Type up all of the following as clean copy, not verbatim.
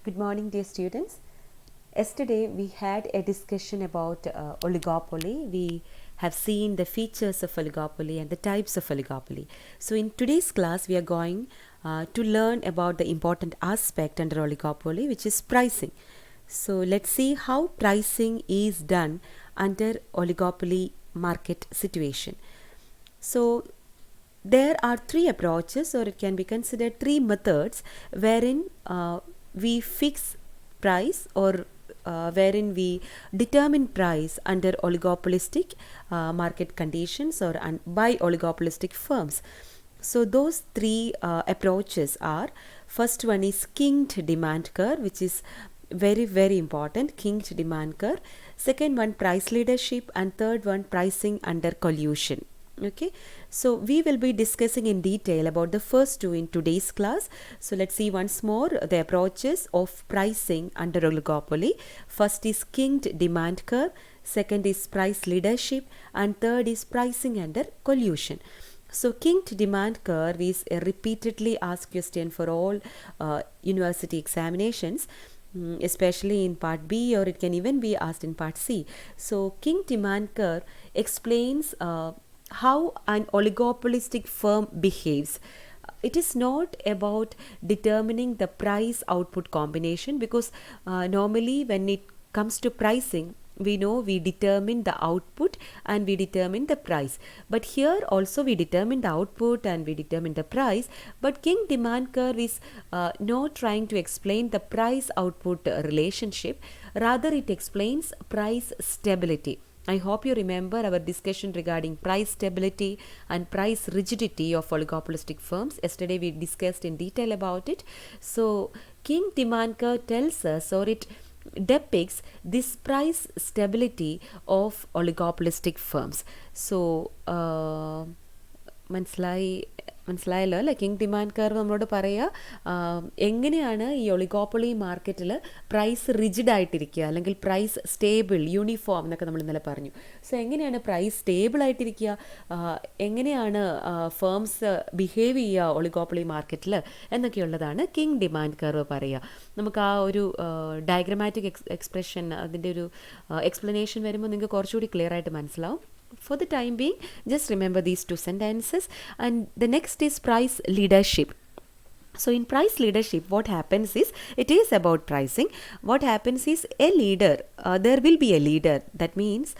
Good morning, dear students. Yesterday we had a discussion about oligopoly. We have seen the features of oligopoly and the types of oligopoly. So in today's class we are going to learn about the important aspect under oligopoly, which is pricing. So let's see how pricing is done under oligopoly market situation. So there are three approaches, or it can be considered three methods, wherein we fix price, or wherein we determine price under oligopolistic market conditions, or by oligopolistic firms. So those three approaches are: first one is kinked demand curve, which is very important, kinked demand curve. Second one, price leadership, and third one, pricing under collusion. Okay, so we will be discussing in detail about the first two in today's class. So let's see once more the approaches of pricing under oligopoly. First is kinked demand curve, second is price leadership, and third is pricing under collusion. So kinked demand curve is a repeatedly asked question for all university examinations, especially in part B, or it can even be asked in part C. So kinked demand curve explains how an oligopolistic firm behaves. It is not about determining the price output combination, because normally when it comes to pricing, we know we determine the output and we determine the price. But here also we determine the output and we determine the price. But kinked demand curve is not trying to explain the price output relationship. Rather, it explains price stability. I hope you remember our discussion regarding price stability and price rigidity of oligopolistic firms. Yesterday we discussed in detail about it. So kinked demand curve tells us, or it depicts, this price stability of oligopolistic firms. So മനസ്സിലായല്ലോ അല്ലേ? King demand curve നമ്മളോട് പറയുക എങ്ങനെയാണ് ഈ oligopoly മാർക്കറ്റിൽ price rigid ആയിട്ടിരിക്കുക, അല്ലെങ്കിൽ price stable, uniform എന്നൊക്കെ നമ്മൾ ഇന്നലെ പറഞ്ഞു. സോ എങ്ങനെയാണ് പ്രൈസ് സ്റ്റേബിൾ ആയിട്ടിരിക്കുക, എങ്ങനെയാണ് ഫേംസ് ബിഹേവ് ചെയ്യുക ഒളിഗോപ്പൊളി മാർക്കറ്റിൽ എന്നൊക്കെയുള്ളതാണ് കിങ് ഡിമാൻഡ് കർവ് പറയുക. നമുക്ക് ആ ഒരു ഡയഗ്രമാറ്റിക് എക്സ്പ്രഷൻ, അതിൻ്റെ ഒരു എക്സ്പ്ലനേഷൻ വരുമ്പോൾ നിങ്ങൾക്ക് കുറച്ചുകൂടി ക്ലിയർ ആയിട്ട് മനസ്സിലാവും. For the time being, just remember these two sentences. And the next is price leadership. So in price leadership, what happens is, it is about pricing. What happens is, a leader, there will be a leader. That means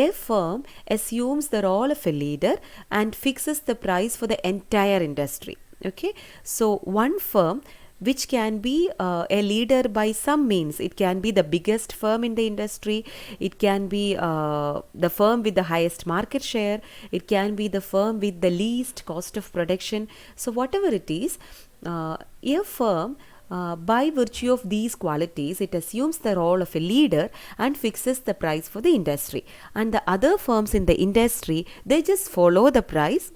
a firm assumes the role of a leader and fixes the price for the entire industry. Okay, so one firm which can be a leader by some means. It can be the biggest firm in the industry, it can be the firm with the highest market share, it can be the firm with the least cost of production. So whatever it is, a firm, by virtue of these qualities, it assumes the role of a leader and fixes the price for the industry. And the other firms in the industry, they just follow the price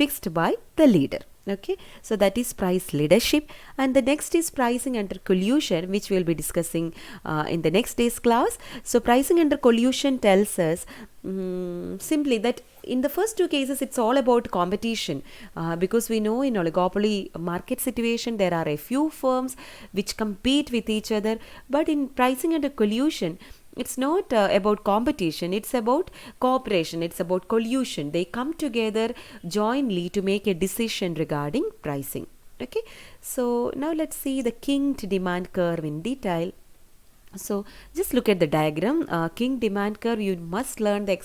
fixed by the leader. Okay, so that is price leadership. And the next is pricing under collusion, which we will be discussing in the next day's class. So pricing under collusion tells us simply that in the first two cases it's all about competition, because we know in oligopoly market situation there are a few firms which compete with each other. But in pricing under collusion, it's not about competition, it's about cooperation, it's about collusion. They come together jointly to make a decision regarding pricing. Okay, so now let's see the kinked demand curve in detail. So just look at the diagram. Kinked demand curve, you must learn the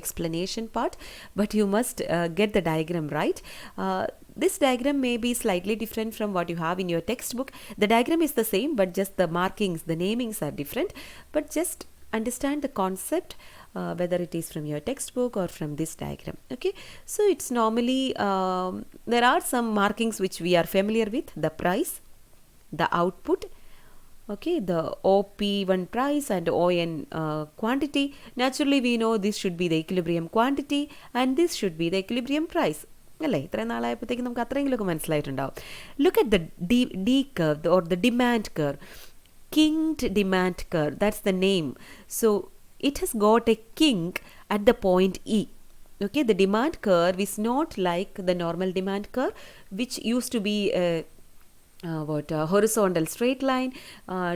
explanation part, but you must get the diagram right. This diagram may be slightly different from what you have in your textbook. The diagram is the same, but just the markings, the namings are different. But just understand the concept, whether it is from your textbook or from this diagram. Okay, so it's normally there are some markings which we are familiar with: the price, the output, okay, the OP1 price and ON quantity. Naturally we know this should be the equilibrium quantity and this should be the equilibrium price. അല്ലേ? ഇത്രയും നാളായപ്പോഴത്തേക്കും നമുക്ക് അത്രയെങ്കിലുമൊക്കെ മനസ്സിലായിട്ടുണ്ടാവും. Look at the D curve or the demand curve. Kinked demand curve, that's the name. So it has got a kink at the point E. Okay, the demand curve is not like the normal demand curve, which used to be horizontal straight line,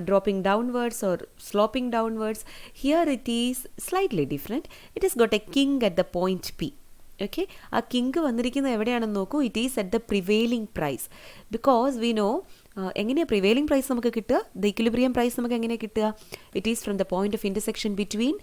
dropping downwards or sloping downwards. Here it is slightly different. It has got a king at the point P. Okay, ആ kink വന്നിരിക്കുന്നത് എവിടെയാണെന്ന് നോക്കൂ. It is at the prevailing price. Because we know എങ്ങനെയാണ് prevailing price നമുക്ക് കിട്ടുക, the equilibrium price നമുക്ക് എങ്ങനെയാണ് കിട്ടുക? It is from the point of intersection between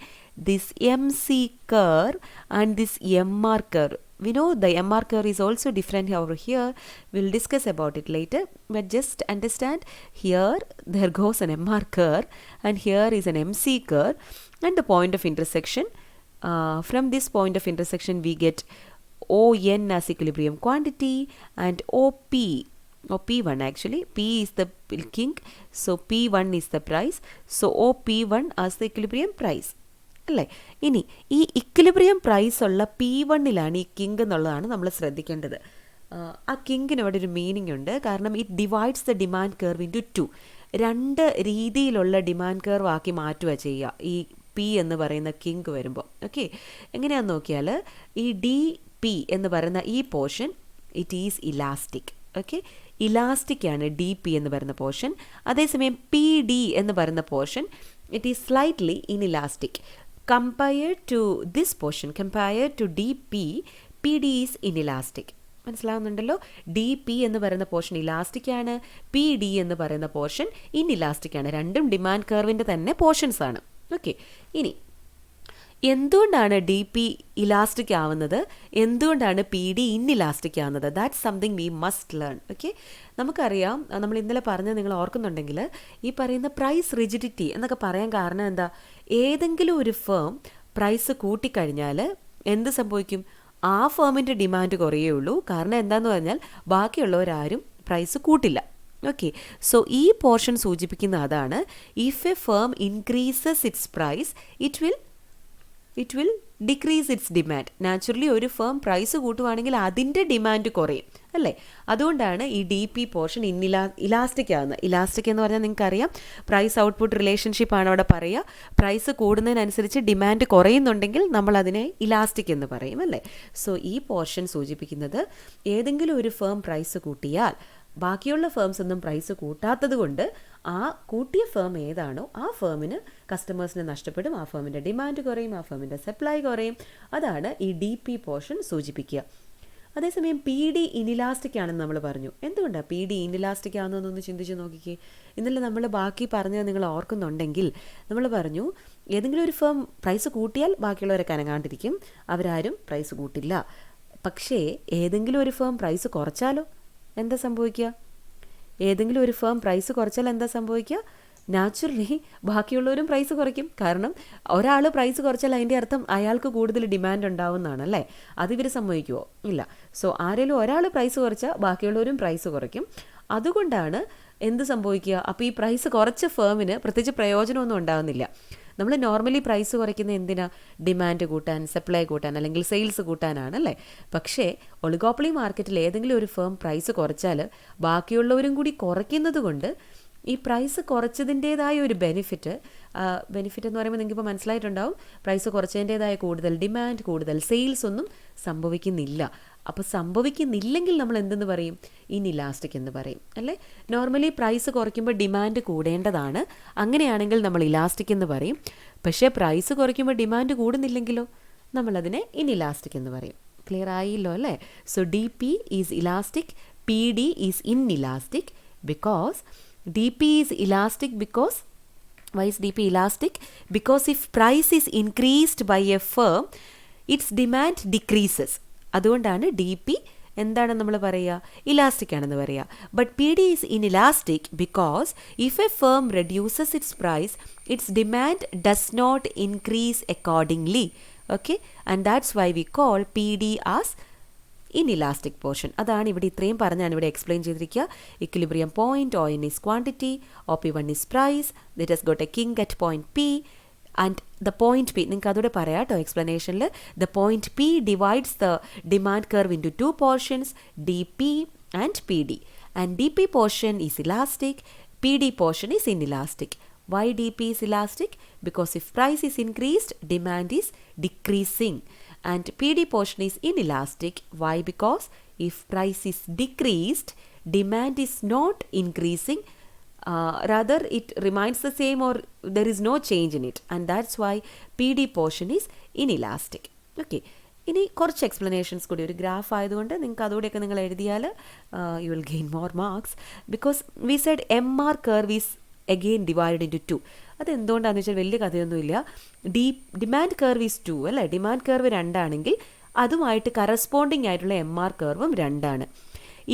this M C curve and this M R curve. We know the MR curve is also different over here. We'll discuss about it later. But just understand, here there goes an MR curve and here is an MC curve and the point of intersection. From this point of intersection we get ON as equilibrium quantity and OP. P1 actually. P is the kink. So P1 is the price. So OP1 as the equilibrium price. അല്ലേ? ഇനി ഈ equilibrium price ഉള്ള P1ലാണ് ഈ kink എന്നുള്ളതാണ് നമ്മൾ ശ്രദ്ധിക്കേണ്ടത്. ആ കിങ്കിന് ഇവിടെ ഒരു മീനിങ് ഉണ്ട്. കാരണം it divides the demand curve into 2. 2 രീതിയിലുള്ള ഡിമാൻഡ് കർവ് ആക്കി മാറ്റുക ചെയ്യുക ഈ പി എന്ന് പറയുന്ന കിങ്ക് വരുമ്പോൾ. ഓക്കെ, എങ്ങനെയാണെന്ന് നോക്കിയാൽ ഈ ഡി പി എന്ന് പറയുന്ന ഈ portion it is elastic. Okay, elastic ആണ് ഡി പി എന്ന് പറയുന്ന പോർഷൻ. അതേസമയം പി ഡി എന്ന് പറയുന്ന portion it is slightly inelastic. Compared to this portion, compared to DP, PD is inelastic. മനസ്സിലാവുന്നുണ്ടല്ലോ? ഡി പി എന്ന് പറയുന്ന പോർഷൻ ഇലാസ്റ്റിക് ആണ്, പി ഡി എന്ന് പറയുന്ന പോർഷൻ ഇൻഇലാസ്റ്റിക് ആണ്. രണ്ടും ഡിമാൻഡ് കർവിൻ്റെ തന്നെ പോർഷൻസ് ആണ്. ഓക്കെ, ഇനി എന്തുകൊണ്ടാണ് ഡി പി ഇലാസ്റ്റിക് ആവുന്നത്, എന്തുകൊണ്ടാണ് പി ഡി ഇൻഇലാസ്റ്റിക് ആവുന്നത്? That's something we must learn. Okay, നമുക്കറിയാം, നമ്മൾ ഇന്നലെ പറഞ്ഞത് നിങ്ങൾ ഓർക്കുന്നുണ്ടെങ്കിൽ, ഈ പറയുന്ന പ്രൈസ് റിജിഡിറ്റി എന്നൊക്കെ പറയാൻ കാരണം എന്താ? ഏതെങ്കിലും ഒരു ഫേം പ്രൈസ് കൂട്ടിക്കഴിഞ്ഞാൽ എന്ത് സംഭവിക്കും? ആ ഫേമിൻ്റെ ഡിമാൻഡ് കുറയുള്ളൂ. കാരണം എന്താണെന്ന് പറഞ്ഞാൽ ബാക്കിയുള്ളവരാരും പ്രൈസ് കൂട്ടില്ല. ഓക്കെ, സോ ഈ പോർഷൻ സൂചിപ്പിക്കുന്ന അതാണ്. If a firm increases its price it will decrease its demand. Naturally ഒരു ഫേം പ്രൈസ് കൂട്ടുവാണെങ്കിൽ അതിൻ്റെ ഡിമാൻഡ് കുറയും, അല്ലേ? അതുകൊണ്ടാണ് ഈ ഡി പി പോർഷൻ ഇലാസ്റ്റിക് ആകുന്നത്. ഇലാസ്റ്റിക് എന്ന് പറഞ്ഞാൽ നിങ്ങൾക്കറിയാം, പ്രൈസ് ഔട്ട്പുട്ട് റിലേഷൻഷിപ്പാണ് അവിടെ പറയുക. പ്രൈസ് കൂടുന്നതിനനുസരിച്ച് ഡിമാൻഡ് കുറയുന്നുണ്ടെങ്കിൽ നമ്മൾ അതിനെ ഇലാസ്റ്റിക് എന്ന് പറയും, അല്ലേ? സോ ഈ പോർഷൻ സൂചിപ്പിക്കുന്നത് ഏതെങ്കിലും ഒരു ഫേം പ്രൈസ് കൂട്ടിയാൽ ബാക്കിയുള്ള ഫേംസ് ഒന്നും പ്രൈസ് കൂട്ടാത്തത് കൊണ്ട് ആ കൂട്ടിയ ഫേം ഏതാണോ ആ ഫേമിന് കസ്റ്റമേഴ്സിന് നഷ്ടപ്പെടും, ആ ഫേമിൻ്റെ ഡിമാൻഡ് കുറയും, ആ ഫേമിൻ്റെ സപ്ലൈ കുറയും. അതാണ് ഈ ഡി പി പോർഷൻ സൂചിപ്പിക്കുക. അതേസമയം പി ഡി ഇനിലാസ്റ്റിക് ആണെന്ന് നമ്മൾ പറഞ്ഞു. എന്തുകൊണ്ടാണ് പി ഡി ഇനിലാസ്റ്റിക് ആണെന്നൊന്ന് ചിന്തിച്ച് നോക്കിക്കേ. ഇന്നലെ നമ്മൾ ബാക്കി പറഞ്ഞത് നിങ്ങൾ ഓർക്കുന്നുണ്ടെങ്കിൽ നമ്മൾ പറഞ്ഞു, ഏതെങ്കിലും ഒരു ഫേം പ്രൈസ് കൂട്ടിയാൽ ബാക്കിയുള്ളവരൊക്കെ അനങ്ങാണ്ടിരിക്കും, അവരാരും പ്രൈസ് കൂട്ടില്ല. പക്ഷേ ഏതെങ്കിലും ഒരു ഫേം പ്രൈസ് കുറച്ചാലോ എന്താ സംഭവിക്കുക? ഏതെങ്കിലും ഒരു ഫേം പ്രൈസ് കുറച്ചാൽ എന്താ സംഭവിക്കുക? നാച്ചുറലി ബാക്കിയുള്ളവരും പ്രൈസ് കുറയ്ക്കും. കാരണം ഒരാൾ പ്രൈസ് കുറച്ചാൽ അതിൻ്റെ അർത്ഥം അയാൾക്ക് കൂടുതൽ ഡിമാൻഡ് ഉണ്ടാവുന്നതാണ്, അല്ലേ? അത് ഇവർ സമ്മതിക്കുമോ? ഇല്ല. സോ ആരെങ്കിലും ഒരാൾ പ്രൈസ് കുറച്ചാൽ ബാക്കിയുള്ളവരും പ്രൈസ് കുറയ്ക്കും. അതുകൊണ്ടാണ് എന്ത് സംഭവിക്കുക? അപ്പോൾ ഈ പ്രൈസ് കുറച്ച ഫേമിന് പ്രത്യേകിച്ച് പ്രയോജനമൊന്നും ഉണ്ടാകുന്നില്ല. നമ്മൾ നോർമലി പ്രൈസ് കുറയ്ക്കുന്നത് എന്തിനാ? ഡിമാൻഡ് കൂട്ടാൻ, സപ്ലൈ കൂട്ടാൻ, അല്ലെങ്കിൽ സെയിൽസ് കൂട്ടാനാണ്, അല്ലേ? പക്ഷേ ഒളിഗോപ്പൊളി മാർക്കറ്റിൽ ഏതെങ്കിലും ഒരു ഫേം പ്രൈസ് കുറച്ചാൽ ബാക്കിയുള്ളവരും കൂടി കുറയ്ക്കുന്നത് കൊണ്ട് ഈ പ്രൈസ് കുറച്ചതിൻ്റേതായ ഒരു ബെനിഫിറ്റ് എന്ന് പറയുമ്പോൾ നിങ്ങൾക്കിപ്പോൾ മനസ്സിലായിട്ടുണ്ടാവും, പ്രൈസ് കുറച്ചതിൻ്റേതായ കൂടുതൽ ഡിമാൻഡ്, കൂടുതൽ സെയിൽസ് ഒന്നും സംഭവിക്കുന്നില്ല. അപ്പോൾ സംഭവിക്കുന്നില്ലെങ്കിൽ നമ്മൾ എന്തെന്ന് പറയും? ഇൻഇലാസ്റ്റിക് എന്ന് പറയും, അല്ലേ? നോർമലി പ്രൈസ് കുറയ്ക്കുമ്പോൾ ഡിമാൻഡ് കൂടേണ്ടതാണ്, അങ്ങനെയാണെങ്കിൽ നമ്മൾ ഇലാസ്റ്റിക് എന്ന് പറയും. പക്ഷേ പ്രൈസ് കുറയ്ക്കുമ്പോൾ ഡിമാൻഡ് കൂടുന്നില്ലെങ്കിലോ നമ്മളതിനെ ഇൻഇലാസ്റ്റിക് എന്ന് പറയും. ക്ലിയർ ആയില്ലോ, അല്ലേ? So D P is elastic, P D is inelastic. Because D P is elastic because why is DP elastic? Because if price is increased by a firm, its demand decreases. അതുകൊണ്ടാണ് D P എന്താണ് നമ്മൾ പറയുക? Elastic ആണെന്ന് പറയുക. But P D is inelastic because if a firm reduces its price, its demand does not increase accordingly. Okay, and that's why we call P D as inelastic portion. അതാണ് ഇവിടെ ഇത്രയും പറഞ്ഞാണ് ഇവിടെ എക്സ്പ്ലെയിൻ ചെയ്തിരിക്കുക. Equilibrium point ON is quantity, OP1 is price, that has got a king at point P, and the point P, നിങ്ങൾക്ക് അതോടെ പറയാം കേട്ടോ എക്സ്പ്ലനേഷനിൽ. the point P divides the demand curve into two portions, DP and PD, and DP portion is elastic, PD portion is inelastic. Why DP is elastic? Because if price is increased, demand is decreasing. And PD portion is inelastic. Why? Because If price is decreased, demand is not increasing. Rather, it remains the same or there is no change in it. And that's why PD portion is inelastic. Okay. ഇനി കുറച്ച് explanations കൂടി ഒരു graph ആയതുകൊണ്ട് നിങ്ങൾക്ക് അതുകൂടെയൊക്കെ നിങ്ങൾ എഴുതിയാൽ you will gain more marks. Because we said MR curve is again divide into 2. അതെന്തുകൊണ്ടാണെന്ന് വെച്ചാൽ വലിയ കഥയൊന്നുമില്ല. ഡിമാൻഡ് കർവ് ഈസ് 2 അല്ലേ. ഡിമാൻഡ് കർവ് 2 ആണെങ്കിൽ അതുമായിട്ട് കറസ്പോണ്ടിങ് ആയിട്ടുള്ള MR കർവും 2 ആണ്.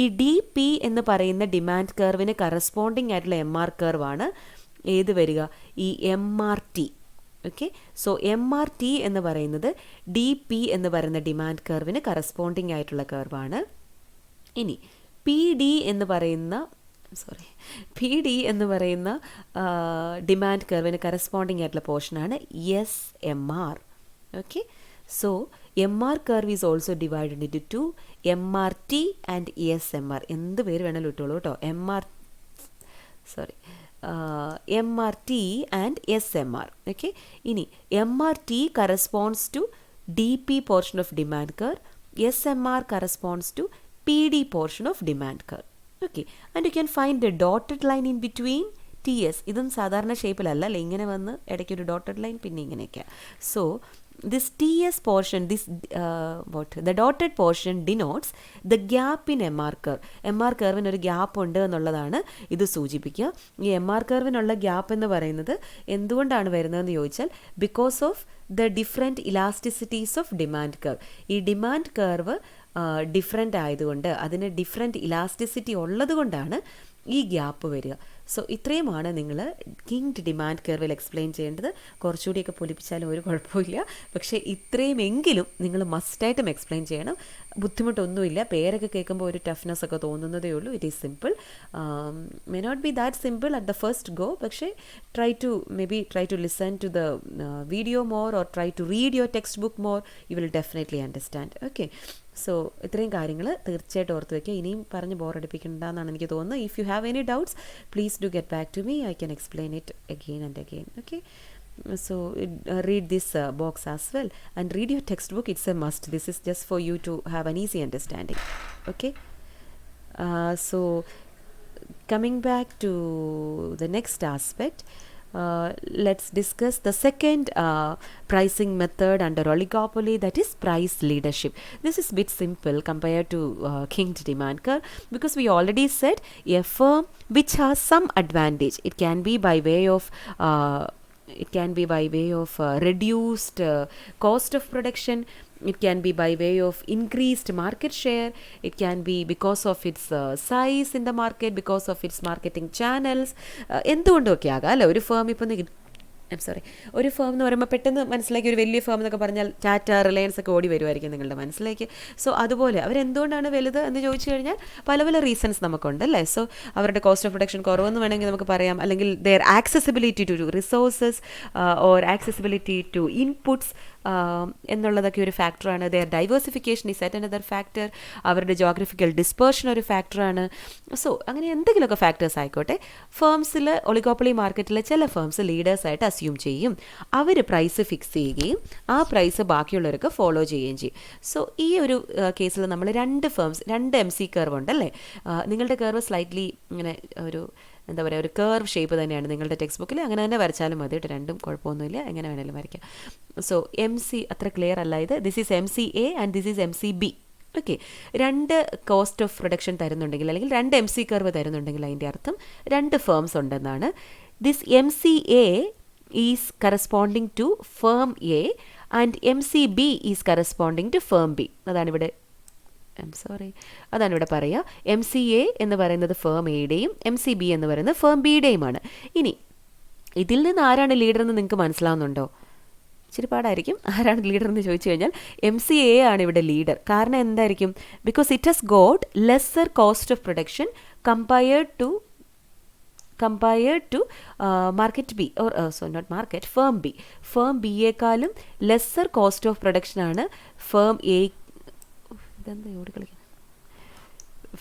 ഈ DP എന്ന് പറയുന്ന ഡിമാൻഡ് കർവിന് കറസ്പോണ്ടിങ് ആയിട്ടുള്ള MR കർവാണ് ഏത് വരിക, ഈ MRT. ഓക്കെ. സോ MRT എന്ന് പറയുന്നത് DP എന്ന് പറയുന്ന ഡിമാൻഡ് കർവിന് കറസ്പോണ്ടിങ് ആയിട്ടുള്ള കർവാണ്. ഇനി PD എന്ന് പറയുന്ന ഡിമാൻഡ് കർവിന് കറസ്പോണ്ടിങ് ആയിട്ടുള്ള പോർഷനാണ് SMR. Okay. So MR curve is also divided into 2, MRT and SMR. എന്ത് പേര് വേണമെങ്കിലും ഇട്ടോളൂ കേട്ടോ. MRT and SMR. Okay. ഇനി MRT corresponds to DP portion of demand curve. SMR corresponds to PD portion of demand curve. Okay. And you can find the dotted line in between TS. ഇതും സാധാരണ ഷേപ്പിലല്ല അല്ലേ, ഇങ്ങനെ വന്ന് ഇടയ്ക്കൊരു dotted line പിന്നെ ഇങ്ങനെയൊക്കെ. So this TS portion, the dotted portion denotes the gap in MR curve. MR curve ഒരു gap ഉണ്ട് എന്നുള്ളതാണ് ഇത് സൂചിപ്പിക്കുക. ഈ MR curve ഗ്യാപ്പ് എന്ന് പറയുന്നത് എന്തുകൊണ്ടാണ് വരുന്നതെന്ന് ചോദിച്ചാൽ because of the different elasticities of demand curve. ഈ ഡിമാൻഡ് കർവ് ഡിഫറെൻ്റ് ആയതുകൊണ്ട്, അതിന് ഡിഫറെൻറ്റ് ഇലാസ്റ്റിസിറ്റി ഉള്ളത് കൊണ്ടാണ് ഈ ഗ്യാപ്പ് വരിക. സോ ഇത്രയുമാണ് നിങ്ങൾ കിങ്ഡ് ഡിമാൻഡ് കർവിൽ എക്സ്പ്ലെയിൻ ചെയ്യേണ്ടത്. കുറച്ചുകൂടിയൊക്കെ പൊലിപ്പിച്ചാലും ഒരു കുഴപ്പമില്ല, പക്ഷേ ഇത്രയുമെങ്കിലും നിങ്ങൾ മസ്റ്റായിട്ടും എക്സ്പ്ലെയിൻ ചെയ്യണം. ബുദ്ധിമുട്ടൊന്നുമില്ല. പേരൊക്കെ കേൾക്കുമ്പോൾ ഒരു ടഫ്നെസ് ഒക്കെ തോന്നുന്നതേ ഉള്ളൂ. It is simple. May not be that simple at the first go, പക്ഷേ try to listen to the video more or try to read your text book more. You will definitely understand. Okay. So ഇത്രയും കാര്യങ്ങൾ തീർച്ചയായിട്ടും ഓർത്ത് വയ്ക്കുക. ഇനിയും പറഞ്ഞ് ബോറടിപ്പിക്കണ്ടെന്നാണ് എനിക്ക് തോന്നുന്നത്. If you have any doubts please do get back to me. I can explain it again and again. Okay. So read this box as well and read your textbook. It's a must. This is just for you to have an easy understanding. Okay. So coming back to the next aspect, let's discuss the second pricing method under oligopoly, that is price leadership. This is a bit simple compared to kinged demand curve, because we already said a firm which has some advantage. It can be by way of reduced cost of production. It can be by way of increased market share. It can be because of its size in the market, because of its marketing channels. എന്തുകൊണ്ടൊക്കെ ആകാം അല്ലേ. ഒരു firm ഇപ്പം ഒരു firm എന്ന് പറയുമ്പോൾ പെട്ടെന്ന് മനസ്സിലാക്കി ഒരു വലിയ ഫേം എന്നൊക്കെ പറഞ്ഞാൽ ടാറ്റ, റിലയൻസ് ഒക്കെ ഓടി വരുമായിരിക്കും നിങ്ങളുടെ മനസ്സിലേക്ക്. സോ അതുപോലെ അവരെന്തുകൊണ്ടാണ് വലുത് എന്ന് ചോദിച്ചു കഴിഞ്ഞാൽ പല പല റീസൺസ് നമുക്കുണ്ട് അല്ലേ. സോ അവരുടെ കോസ്റ്റ് ഓഫ് പ്രൊഡക്ഷൻ കുറവെന്ന് വേണമെങ്കിൽ നമുക്ക് പറയാം, അല്ലെങ്കിൽ their accessibility to resources or accessibility to inputs എന്നുള്ളതൊക്കെ ഒരു ഫാക്ടറാണ്. Their diversification is at another factor. അവരുടെ ജോഗ്രഫിക്കൽ ഡിസ്പേർഷൻ ഒരു ഫാക്ടറാണ്. സോ അങ്ങനെ എന്തെങ്കിലുമൊക്കെ ഫാക്ടേഴ്സ് ആയിക്കോട്ടെ. ഫേംസിൽ ഒളിഗോപ്പൊളി മാർക്കറ്റിലെ ചില ഫേംസ് ലീഡേഴ്സായിട്ട് അസ്യൂം ചെയ്യും. അവർ പ്രൈസ് ഫിക്സ് ചെയ്യുകയും ആ പ്രൈസ് ബാക്കിയുള്ളവർക്ക് ഫോളോ ചെയ്യുകയും ചെയ്യും. സോ ഈ ഒരു കേസിൽ നമ്മൾ രണ്ട് MC കർവ് ഉണ്ടല്ലേ. നിങ്ങളുടെ കർവ് സ്ലൈറ്റ്ലി ഇങ്ങനെ ഒരു കർവ് ഷേപ്പ് തന്നെയാണ് നിങ്ങളുടെ ടെക്സ്റ്റ് ബുക്കിൽ. അങ്ങനെ തന്നെ വരച്ചാലും മതി കേട്ടോ, രണ്ടും കുഴപ്പമൊന്നുമില്ല, എങ്ങനെ വേണേലും വരയ്ക്കാം. സോ MC അത്ര ക്ലിയർ അല്ല ഇത്. This is MCA and this is MCB. Okay. രണ്ട് കോസ്റ്റ് ഓഫ് പ്രൊഡക്ഷൻ തരുന്നുണ്ടെങ്കിൽ, അല്ലെങ്കിൽ രണ്ട് MC കർവ് തരുന്നുണ്ടെങ്കിൽ അതിൻ്റെ അർത്ഥം രണ്ട് ഫേംസ് ഉണ്ടെന്നാണ്. This MCA is corresponding to firm A and MCB is corresponding to firm B. അതാണിവിടെ പറയുക. MCA എന്ന് പറയുന്നത് ഫേം എയുടെയും MCB എന്ന് പറയുന്നത് ഫേം ബിയുടെയുമാണ്. ഇനി ഇതിൽ നിന്ന് ആരാണ് ലീഡർ എന്ന് നിങ്ങൾക്ക് മനസ്സിലാവുന്നുണ്ടോ? ഇച്ചിരി പാടായിരിക്കും. ആരാണ് ലീഡർ എന്ന് ചോദിച്ചു കഴിഞ്ഞാൽ MCA ആണ് ഇവിടെ ലീഡർ. കാരണം എന്തായിരിക്കും? Because it has got lesser cost of production compared to market B or not market, firm B. Firm ബിയേക്കാളും ലെസ്സർ കോസ്റ്റ് ഓഫ് പ്രൊഡക്ഷനാണ് ഫേം എ.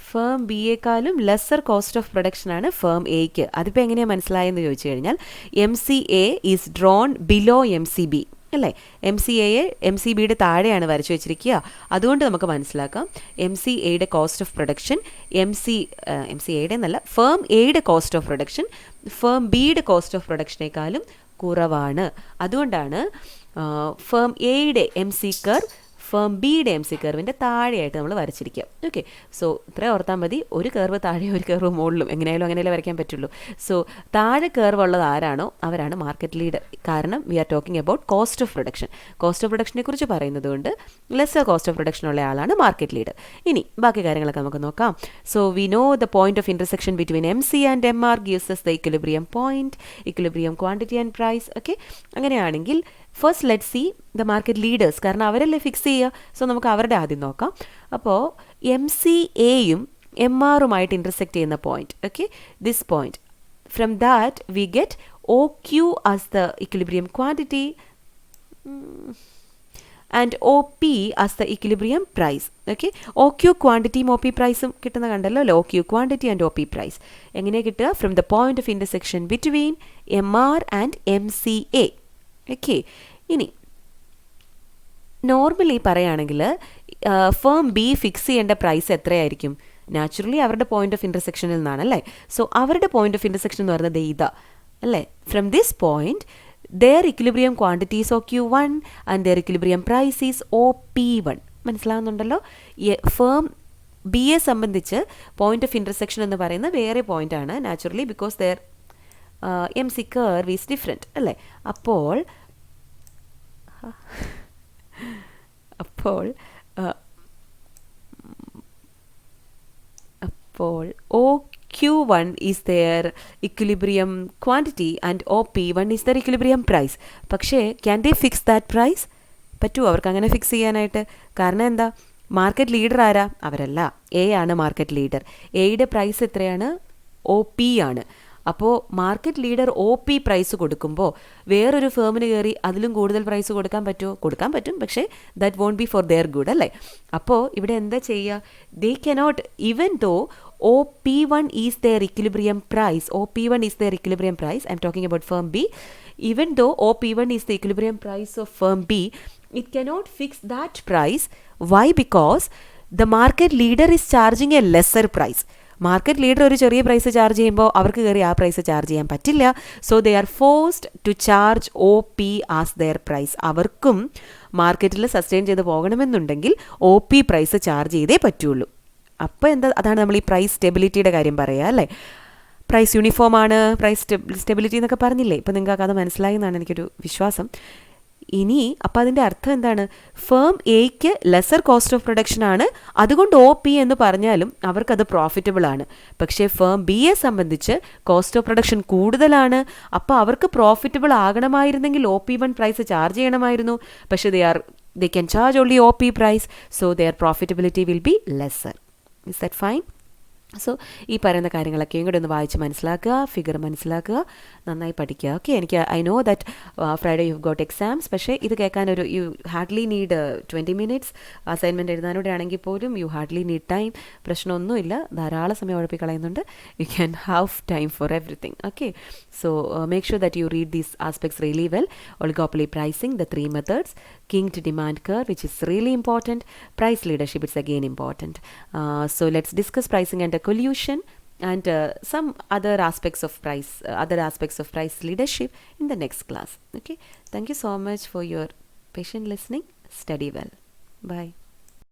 ഫേം ബിയേക്കാളും ലെസ്സർ കോസ്റ്റ് ഓഫ് പ്രൊഡക്ഷനാണ് ഫേം എയ്ക്ക്. അതിപ്പോൾ എങ്ങനെയാണ് മനസ്സിലായെന്ന് ചോദിച്ചു കഴിഞ്ഞാൽ MCA is drawn below MCB. അല്ലേ? എം സി എയെ എം സി ബിയുടെ താഴെയാണ് വരച്ചു വെച്ചിരിക്കുക. അതുകൊണ്ട് നമുക്ക് മനസ്സിലാക്കാം എം സി എയുടെ cost of production M C എയുടെ എന്നല്ല, ഫേം എയുടെ കോസ്റ്റ് ഓഫ് പ്രൊഡക്ഷൻ ഫേം ബിയുടെ കോസ്റ്റ് ഓഫ് പ്രൊഡക്ഷനേക്കാളും കുറവാണ്. അതുകൊണ്ടാണ് ഫേം എയുടെ എം സി കർവ് ഫേം ബിയുടെ എം സി കർവിൻ്റെ താഴെയായിട്ട് നമ്മൾ വരച്ചിരിക്കുക. ഓക്കെ, സോ ഇത്രയും ഓർത്താൽ മതി. ഒരു കർവ് താഴെ ഒരു കർവ് മുകളിലും എങ്ങനെയാലും വരയ്ക്കാൻ പറ്റുള്ളൂ. സോ താഴെ കർവ് ഉള്ളത് ആരാണോ അവരാണ് മാർക്കറ്റ് ലീഡർ. കാരണം we are talking about cost of production. Cost of പ്രൊഡക്ഷനെ കുറിച്ച് പറയുന്നത് കൊണ്ട് ലെസ്സർ കോസ്റ്റ് ഓഫ് പ്രൊഡക്ഷൻ ഉള്ള ആളാണ് മാർക്കറ്റ് ലീഡർ. ഇനി ബാക്കി കാര്യങ്ങളൊക്കെ നമുക്ക് നോക്കാം. So we know the point of intersection between M C and M R gives us the equilibrium point, equilibrium quantity and price. Okay, അങ്ങനെയാണെങ്കിൽ first let see the market leaders, കാരണം അവരല്ലേ fix ചെയ്യുക. So നമുക്ക് അവരുടെ ആദ്യം നോക്കാം. അപ്പോൾ M C എയും എം ആറുമായിട്ട് ഇൻ്റർസെക്റ്റ് ചെയ്യുന്ന point, okay, this point, from that we get O Q as the equilibrium quantity and O P as the equilibrium price. Okay, O Q ക്വാണ്ടിറ്റിയും ഒ പി പ്രൈസും കിട്ടുന്ന കണ്ടല്ലോ അല്ലേ? O Q quantity and O P price എങ്ങനെയാണ് കിട്ടുക? From the point of intersection between M R and M C A. Okay, ഇനി normally പറയുകയാണെങ്കിൽ firm B fix ചെയ്യേണ്ട പ്രൈസ് എത്രയായിരിക്കും? നാച്ചുറലി അവരുടെ പോയിന്റ് ഓഫ് ഇൻ്റർസെക്ഷനിൽ നിന്നാണ് അല്ലേ? സോ അവരുടെ പോയിന്റ് ഓഫ് ഇൻ്റർസെക്ഷൻ എന്ന് പറയുന്നത് ഇതാ അല്ലേ? From this point their equilibrium quantity is OQ1 and their equilibrium price is OP1. മനസ്സിലാവുന്നുണ്ടല്ലോ? ഫേം ബിയെ സംബന്ധിച്ച് പോയിന്റ് ഓഫ് ഇൻ്റർസെക്ഷൻ എന്ന് പറയുന്ന വേറെ പോയിന്റ് ആണ് naturally, because their M C curve is different അല്ലേ? അപ്പോൾ OQ1 is their equilibrium quantity and OP1 is their equilibrium price. പക്ഷേ can they fix that price? പറ്റുമോ അവർക്ക് അങ്ങനെ ഫിക്സ് ചെയ്യാനായിട്ട്? കാരണം എന്താ? മാർക്കറ്റ് ലീഡർ ആരാ? അവരല്ല, എ ആണ് മാർക്കറ്റ് ലീഡർ. എയുടെ പ്രൈസ് എത്രയാണ്? OP ആണ്. അപ്പോൾ മാർക്കറ്റ് ലീഡർ OP പ്രൈസ് കൊടുക്കുമ്പോൾ വേറൊരു ഫേമിന് കയറി അതിലും കൂടുതൽ പ്രൈസ് കൊടുക്കാൻ പറ്റുമോ? കൊടുക്കാൻ പറ്റും, പക്ഷേ that won't be for their good അല്ലേ? അപ്പോൾ ഇവിടെ എന്താ ചെയ്യുക? They cannot, even though OP1 is their equilibrium price. OP1 is their equilibrium price. I'm talking about firm B. Even though OP1 is the equilibrium price of firm B, it cannot fix that price. Why? Because the market leader is charging a lesser price. Market leader ഒരു ചെറിയ price charge ചെയ്യുമ്പോൾ അവർക്ക് കയറി ആ price charge ചെയ്യാൻ പറ്റില്ല. So they are forced to charge OP as their price. അവർക്കും മാർക്കറ്റിൽ സസ്റ്റെയിൻ ചെയ്ത് പോകണമെന്നുണ്ടെങ്കിൽ OP പ്രൈസ് ചാർജ് ചെയ്തേ പറ്റുള്ളൂ. അപ്പോൾ എന്താ? അതാണ് നമ്മൾ ഈ പ്രൈസ് സ്റ്റെബിലിറ്റിയുടെ കാര്യം പറയുക അല്ലേ? പ്രൈസ് യൂണിഫോം ആണ്, പ്രൈസ് സ്റ്റെബിലിറ്റി എന്നൊക്കെ പറഞ്ഞില്ലേ? ഇപ്പം നിങ്ങൾക്ക് അത് മനസ്സിലായി എന്നാണ് എനിക്കൊരു വിശ്വാസം. ഇനി അപ്പോൾ അതിൻ്റെ അർത്ഥം എന്താണ്? ഫേം എയ്ക്ക് ലെസർ കോസ്റ്റ് ഓഫ് പ്രൊഡക്ഷൻ ആണ്, അതുകൊണ്ട് OP എന്ന് പറഞ്ഞാലും അവർക്കത് പ്രോഫിറ്റബിൾ ആണ്. പക്ഷേ ഫേം ബിയെ സംബന്ധിച്ച് കോസ്റ്റ് ഓഫ് പ്രൊഡക്ഷൻ കൂടുതലാണ്. അപ്പോൾ അവർക്ക് പ്രോഫിറ്റബിൾ ആകണമായിരുന്നെങ്കിൽ OP1 പ്രൈസ് ചാർജ് ചെയ്യണമായിരുന്നു. പക്ഷേ they can charge only OP price, so their profitability will be lesser. Is that fine? So ഈ പറയുന്ന കാര്യങ്ങളൊക്കെയും കൂടെ ഒന്ന് വായിച്ച് മനസ്സിലാക്കുക, ഫിഗർ മനസ്സിലാക്കുക, നന്നായി പഠിക്കുക. Okay, I know that Friday you got exams. പക്ഷേ ഇത് കേൾക്കാനൊരു you hardly need 20 minutes. Assignment എഴുതാനൂടെ ആണെങ്കിൽ പോലും യു ഹാർഡ്ലി നീഡ് ടൈം. പ്രശ്നമൊന്നുമില്ല, ധാരാളം സമയം ഉഴപ്പിക്കളയുന്നുണ്ട്. You can have time for everything. Okay, so make sure that you read these aspects really well. Oligopoly pricing, the 3 methods, king to demand curve, which is really important. Price leadership, it's again important. So let's discuss pricing and collusion and some other aspects of price leadership in the next class. Okay, thank you so much for your patient listening. Study well. Bye.